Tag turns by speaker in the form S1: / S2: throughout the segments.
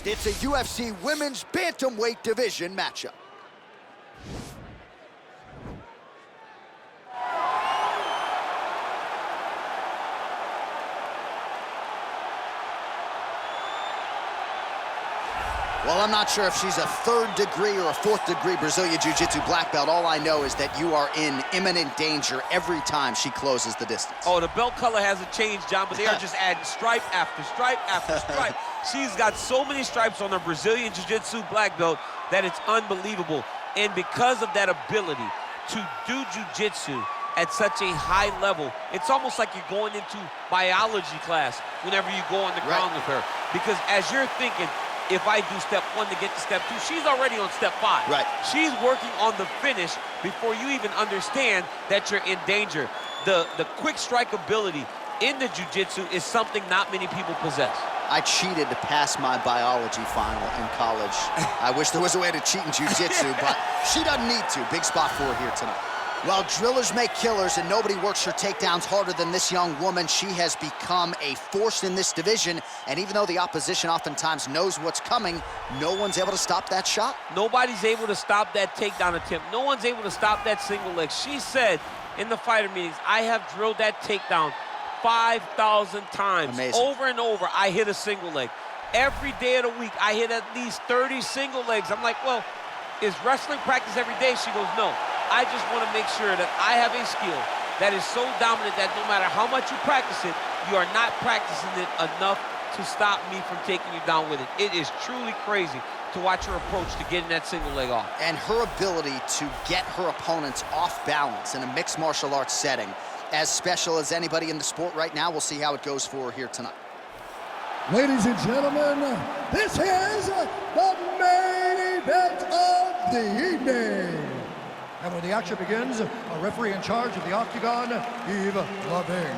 S1: Next, it's a UFC Women's Bantamweight Division matchup. Well, I'm not sure if she's a third-degree or a fourth-degree Brazilian Jiu-Jitsu black belt. All I know is that you are in imminent danger every time she closes the distance.
S2: Oh, the belt color hasn't changed, John, but they are just adding stripe after stripe after stripe. She's got so many stripes on her Brazilian Jiu-Jitsu black belt that it's unbelievable. And because of that ability to do Jiu-Jitsu at such a high level, it's almost like you're going into biology class whenever you go on the ground with her. Because as you're thinking, if I do step 1 to get to step 2, she's already on step 5.
S1: Right.
S2: She's working on the finish before you even understand that you're in danger. The quick strike ability in the jiu-jitsu is something not many people possess.
S1: I cheated to pass my biology final in college. I wish there was a way to cheat in jiu-jitsu, but she doesn't need to. Big spot for her here tonight. Well, drillers make killers, and nobody works her takedowns harder than this young woman. She has become a force in this division, and even though the opposition oftentimes knows what's coming, no one's able to stop that shot.
S2: Nobody's able to stop that takedown attempt. No one's able to stop that single leg. She said in the fighter meetings, I have drilled that takedown 5,000 times.
S1: Amazing.
S2: Over and over, I hit a single leg. Every day of the week, I hit at least 30 single legs. I'm like, well, is wrestling practice every day? She goes, no. I just want to make sure that I have a skill that is so dominant that no matter how much you practice it, you are not practicing it enough to stop me from taking you down with it. It is truly crazy to watch her approach to getting that single leg off.
S1: And her ability to get her opponents off balance in a mixed martial arts setting, as special as anybody in the sport right now. We'll see how it goes for her here tonight.
S3: Ladies and gentlemen, this is the main event of the evening. And when the action begins, a referee in charge of the Octagon, Yves Loving.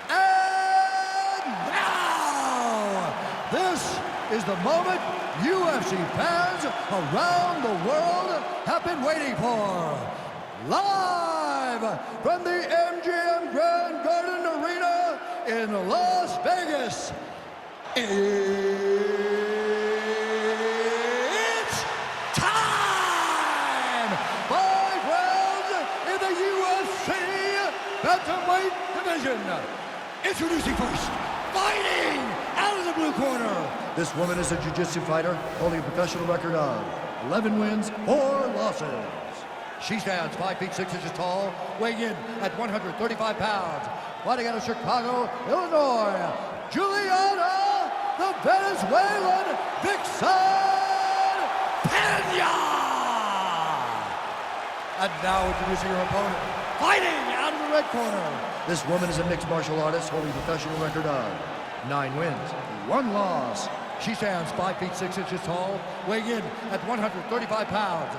S3: And now, this is the moment UFC fans around the world have been waiting for. Live from the MGM Grand Garden Arena in Las Vegas. It's time! 5 rounds in the UFC Bantamweight Division. Introducing first, fighting out of the blue corner. This woman is a jiu-jitsu fighter holding a professional record of 11 wins, 4 losses. She stands 5 feet 6 inches tall, weighing in at 135 pounds. Fighting out of Chicago, Illinois, Julianna the Venezuelan Vixen Pena! And now introducing her opponent, fighting out of the red corner. This woman is a mixed martial artist holding a professional record of 9 wins, 1 loss. She stands 5 feet 6 inches tall, weighing in at 135 pounds.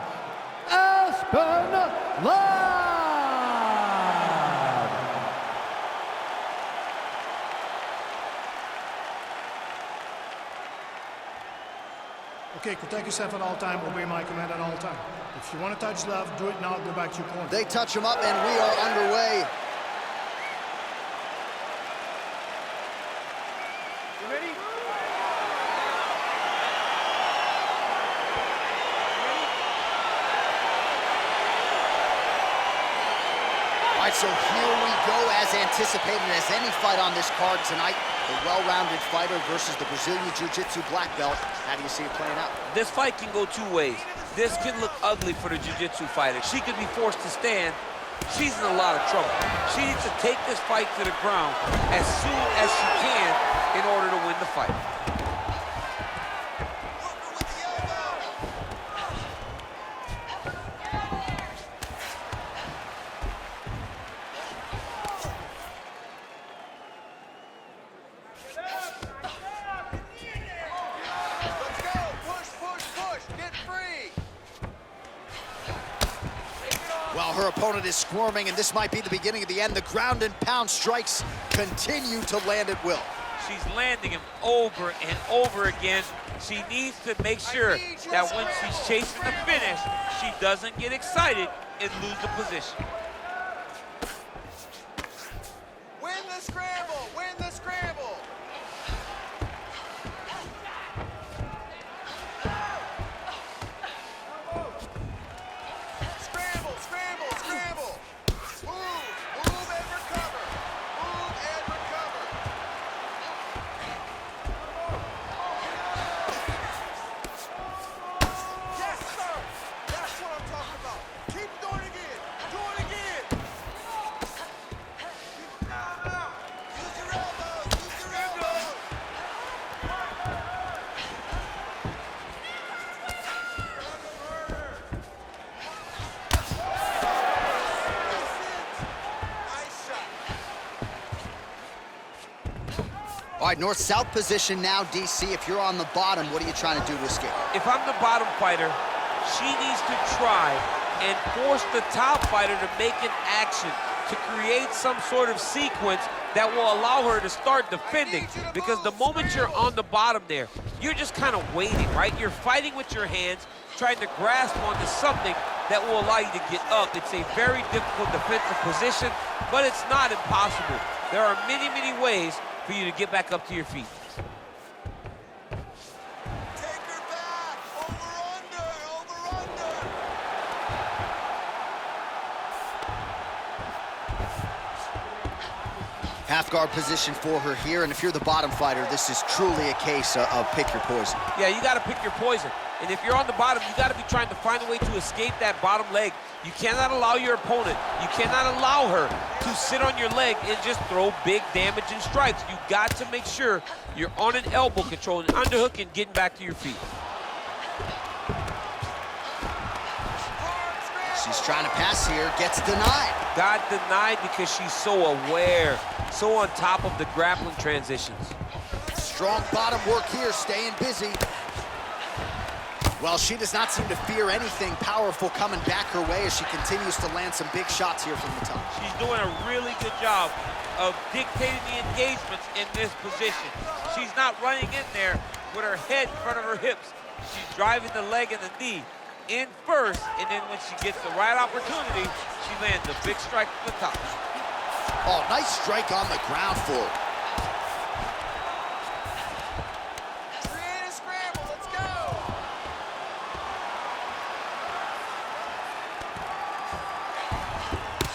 S3: Aspen Live!
S4: Okay, protect yourself at all time, obey my command at all time. If you want to touch love, do it now, go back to your corner.
S1: They touch him up, and we are underway.
S4: You ready?
S1: All right, so here we go, as anticipated as any fight on this card tonight. The well-rounded fighter versus the Brazilian Jiu-Jitsu black belt. How do you see it playing out?
S2: This fight can go 2 ways. This can look ugly for the jiu-jitsu fighter. She could be forced to stand. She's in a lot of trouble. She needs to take this fight to the ground as soon as she can in order to win the fight.
S1: Well, her opponent is squirming, and this might be the beginning of the end. The ground and pound strikes continue to land at will.
S2: She's landing him over and over again. She needs to make sure that when she's chasing the finish, she doesn't get excited and lose the position.
S5: Win the scramble! Win the scramble!
S1: All right, north-south position now, DC. If you're on the bottom, what are you trying to do to escape?
S2: If I'm the bottom fighter, she needs to try and force the top fighter to make an action, to create some sort of sequence that will allow her to start defending. Because the moment you're on the bottom there, you're just kind of waiting, right? You're fighting with your hands, trying to grasp onto something that will allow you to get up. It's a very difficult defensive position, but it's not impossible. There are many, many ways for you to get back up to your feet.
S5: Take her back. Over, under.
S1: Half guard position for her here, and if you're the bottom fighter, this is truly a case of pick your poison.
S2: Yeah, you got to pick your poison. And if you're on the bottom, you got to be trying to find a way to escape that bottom leg. You cannot allow your opponent, you cannot allow her to sit on your leg and just throw big damaging strikes. You got to make sure you're on an elbow control, an underhook, and getting back to your feet.
S1: She's trying to pass here, gets denied.
S2: Got denied because she's so aware, so on top of the grappling transitions.
S1: Strong bottom work here, staying busy. Well, she does not seem to fear anything powerful coming back her way as she continues to land some big shots here from the top.
S2: She's doing a really good job of dictating the engagements in this position. She's not running in there with her head in front of her hips. She's driving the leg and the knee in first, and then when she gets the right opportunity, she lands a big strike to the top.
S1: Oh, nice strike on the ground for her.
S5: Create a scramble. Let's go.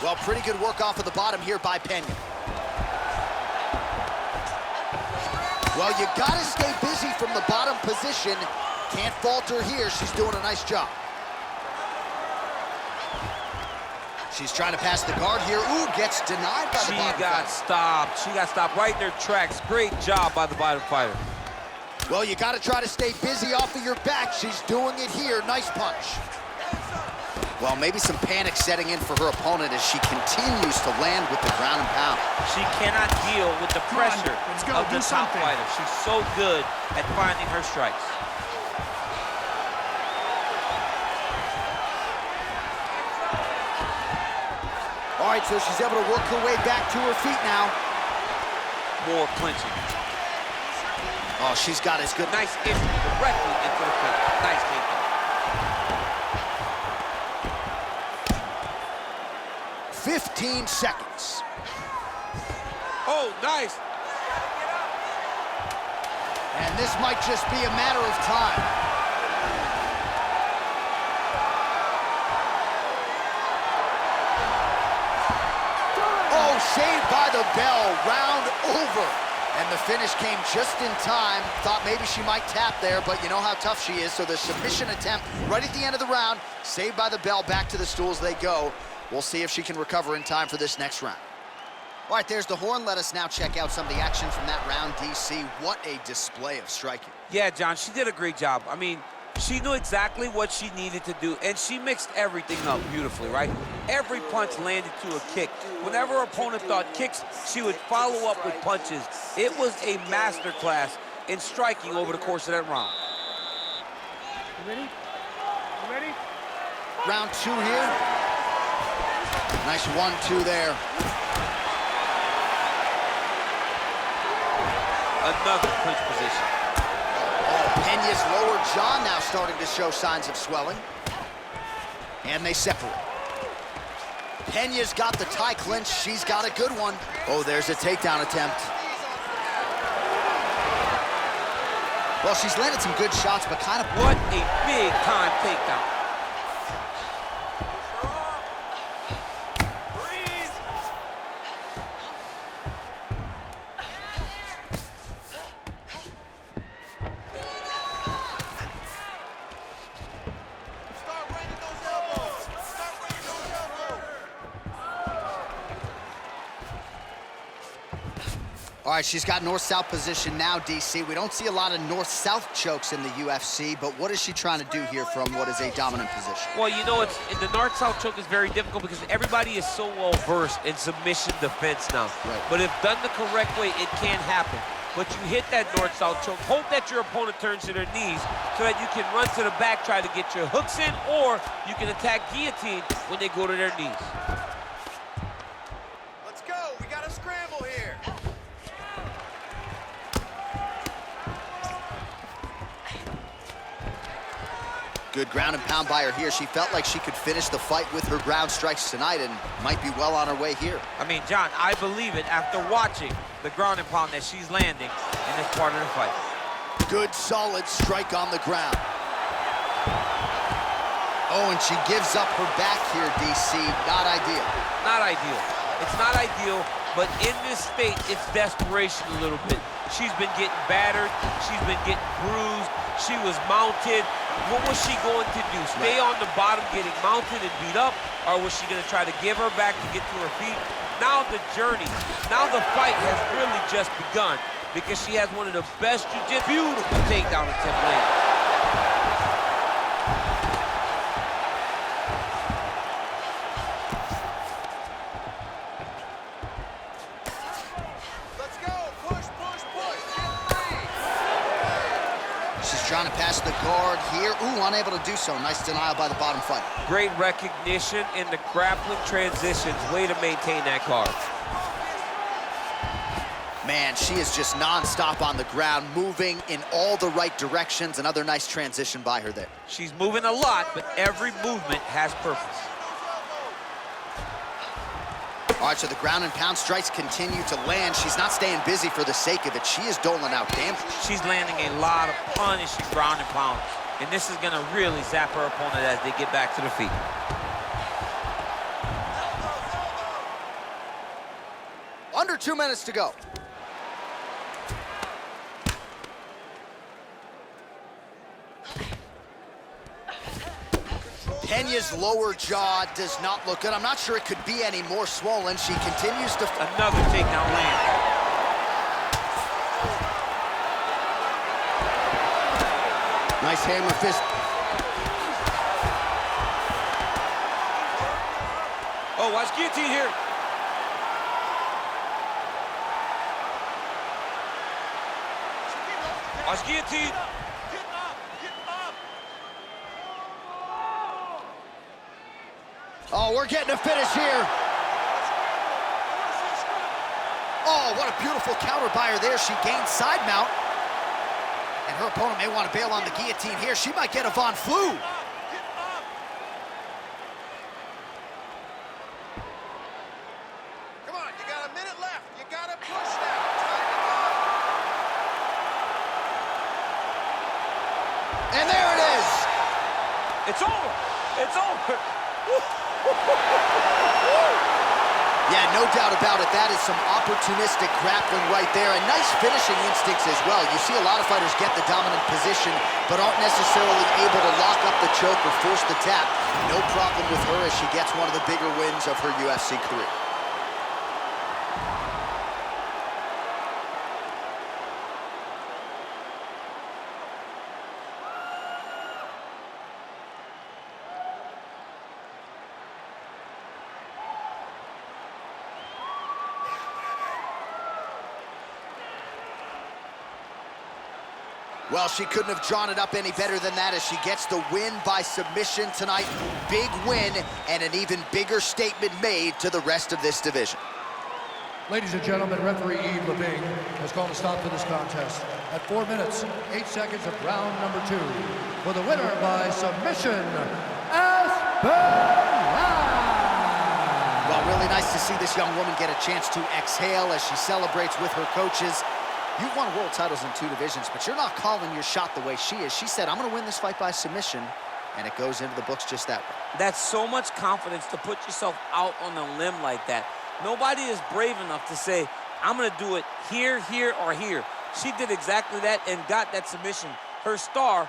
S1: Well, pretty good work off of the bottom here by Pena. Well, you gotta stay busy from the bottom position. Can't falter here. She's doing a nice job. She's trying to pass the guard here. Ooh, gets denied by the bottom
S2: She got stopped. She got stopped right in her tracks. Great job by the bottom fighter.
S1: Well, you got to try to stay busy off of your back. She's doing it here. Nice punch. Well, maybe some panic setting in for her opponent as she continues to land with the ground and pound.
S2: She cannot deal with the pressure
S4: Let's go,
S2: of the
S4: do
S2: top
S4: something.
S2: fighter. She's so good at finding her strikes.
S1: All right, so she's able to work her way back to her feet now.
S2: More clinching.
S1: Oh, she's got as good.
S2: Nice entry directly into the face. Nice takedown.
S1: 15 seconds.
S2: Oh, nice.
S1: And this might just be a matter of time. Oh, saved by the bell, round over. And the finish came just in time. Thought maybe she might tap there, but you know how tough she is. So the submission attempt right at the end of the round, saved by the bell, back to the stools they go. We'll see if she can recover in time for this next round. All right, there's the horn. Let us now check out some of the action from that round, DC. What a display of striking.
S2: Yeah, John, she did a great job. I mean, she knew exactly what she needed to do, and she mixed everything up beautifully, right? Every punch landed to a kick. Whenever her opponent thought kicks, she would follow up with punches. It was a masterclass in striking over the course of that round.
S4: You ready? You ready?
S1: Round two here. Nice 1-2 there.
S2: Another clinch position.
S1: Oh, Pena's lower jaw now starting to show signs of swelling. And they separate. Pena's got the tie clinch. She's got a good one. Oh, there's a takedown attempt. Well, she's landed some good shots, but kind of...
S2: What a big-time takedown.
S1: All right, she's got north-south position now, DC. We don't see a lot of north-south chokes in the UFC, but what is she trying to do here from what is a dominant position?
S2: Well, you know, the north-south choke is very difficult because everybody is so well-versed in submission defense now.
S1: Right.
S2: But if done the correct way, it can happen. but you hit that north-south choke. Hope that your opponent turns to their knees so that you can run to the back, try to get your hooks in, or you can attack guillotine when they go to their knees.
S5: Let's go. We got a scramble here.
S1: Good ground and pound by her here. She felt like she could finish the fight with her ground strikes tonight and might be well on her way here.
S2: I mean, John, I believe it after watching the ground and pound that she's landing in this part of the fight.
S1: Good, solid strike on the ground. Oh, and she gives up her back here, DC. Not ideal.
S2: Not ideal. It's not ideal, but in this state, it's desperation a little bit. She's been getting battered. She's been getting bruised. She was mounted. What was she going to do? Stay on the bottom getting mounted and beat up? Or was she going to try to give her back to get to her feet? Now the journey, now the fight has really just begun because she has one of the best jiu-jitsu. Beautiful takedown attempt landed.
S5: Let's go. Push, push, push. Get free.
S1: She's trying to pass the guard here. Ooh, unable to do so. Nice denial by the bottom fighter.
S2: Great recognition in the grappling transitions. Way to maintain that guard.
S1: Man, she is just non-stop on the ground, moving in all the right directions. Another nice transition by her there.
S2: She's moving a lot, but every movement has purpose.
S1: All right, so the ground and pound strikes continue to land. She's not staying busy for the sake of it. She is doling out damage.
S2: She's landing a lot of punishing ground and pound, and this is going to really zap her opponent as they get back to the feet.
S1: Under 2 minutes to go. Pena's lower jaw does not look good. I'm not sure it could be any more swollen. She continues to...
S2: Another takedown land.
S1: Nice hammer fist.
S2: Oh, watch guillotine here. Watch guillotine.
S1: Oh, we're getting a finish here. Oh, what a beautiful counter by her there. She gained side mount. And her opponent may want to bail on the guillotine here. She might get a Von Flue.
S5: Come on, you got a minute left. You got to push now.
S1: And there it is.
S2: It's over. It's over.
S1: Yeah, no doubt about it. That is some opportunistic grappling right there, and nice finishing instincts as well. You see a lot of fighters get the dominant position, but aren't necessarily able to lock up the choke or force the tap. No problem with her as she gets one of the bigger wins of her UFC career. Well, she couldn't have drawn it up any better than that as she gets the win by submission tonight. Big win and an even bigger statement made to the rest of this division.
S3: Ladies and gentlemen, referee Yves Levine has called a stop to this contest at 4 minutes, 8 seconds of round number 2. For the winner by submission, Aspen.
S1: Well, really nice to see this young woman get a chance to exhale as she celebrates with her coaches. You've won world titles in 2 divisions, but you're not calling your shot the way she is. She said, I'm going to win this fight by submission, and it goes into the books just that way.
S2: That's so much confidence to put yourself out on a limb like that. Nobody is brave enough to say, I'm going to do it here, here, or here. She did exactly that and got that submission. Her star